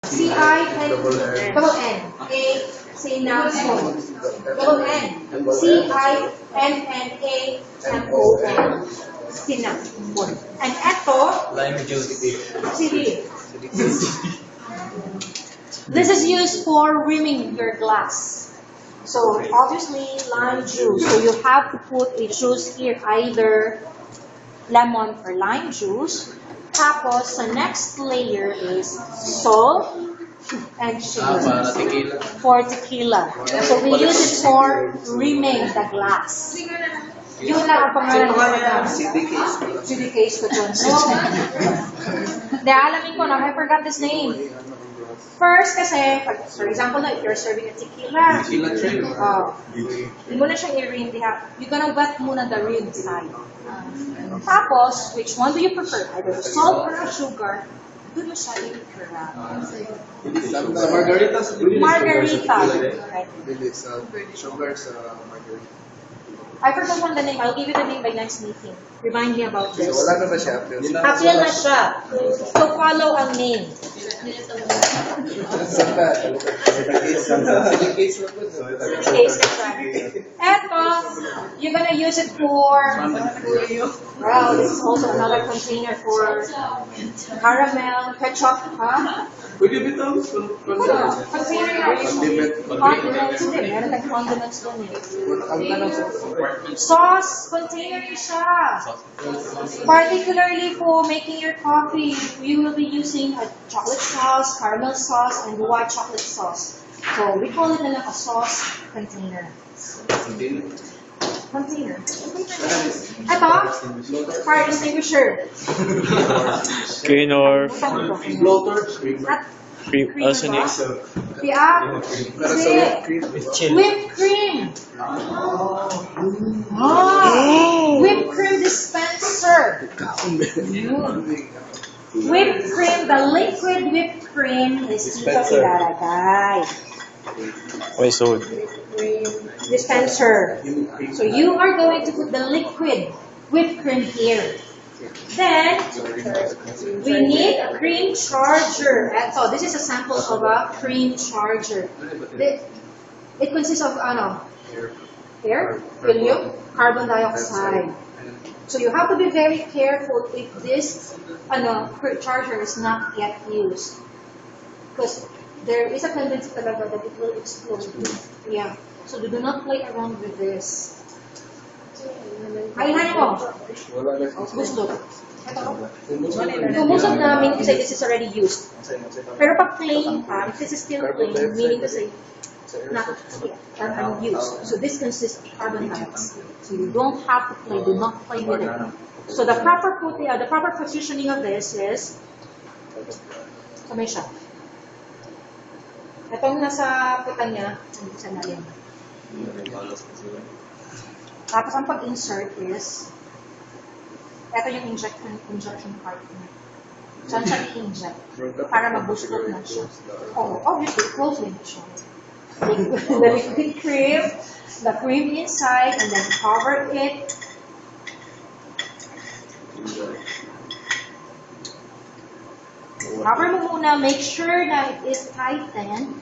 C-I-N, double N. A, cinnamon. Double N. C-I-N-N-A-M-O-N. Cinnamon. And eto, Lime juice. CD. This is used for rimming your glass. So obviously lime juice. So you have to put a juice here, either lemon or lime juice. Tapos, the next layer is salt and sugar Para tequila. for tequila. So we use it for rimming the glass. Yun lang ang pangalan ng program. CD case ko dun. Hindi, alamin ko na, I forgot this name. First kasi, for example, if you're serving a tequila, Tequila tray. hindi mo na siyang i-rim. You're gonna wet muna the rim side. Tapos, which one do you prefer? Either salt or sugar? Doon mo siya i-curate. Sa margaritas. Margarita. Right. Sugar sa margarita. I forgot on the name. I'll give you the name by next meeting. Remind me about this. Wala na ba siya? Appeal na siya. So follow ang name. Case na siya. Eto, you're gonna use it for, well, this is also another container for caramel, ketchup, huh? Pwede bitaw. Container na. Condiments din. Meron tayong condiments doon eh. Sauce container siya. Particularly for making your coffee, you will be using a chocolate sauce, caramel sauce, and white chocolate sauce. So we call it a sauce container. Container. Ito, fire extinguisher. Cleaner. Floater. Cream. Also next. Whipped cream. Whipped cream dispenser. Whipped cream, the liquid whipped cream is dito ilalagay. Okay, so Dispenser. So you are going to put the liquid whipped cream here. Then, we need a cream charger. So this is a sample of a cream charger. It consists of air, helium, carbon dioxide. So you have to be very careful if this charger is not yet used. Because there is a tendency talaga that it will explode. Yeah. So do not play around with this. Kainahin mo. Gusto. Most of namin kasi this is already used. Pero pag plain pa, if this is still plain, meaning to say not unused. So this consists of carbon dioxide. So you don't have to play, do not play with it. So the proper positioning of this is, kamay siya. Itong nasa putan niya, sa lalim. Tapos ang pag-insert is, ito yung injection part niya. Saan siya i-inject? Para mag-boostot na siya. Oh, obviously, closely na siya. The liquid cream, the cream inside, and then cover it. Cover mo muna, make sure that it is tightened.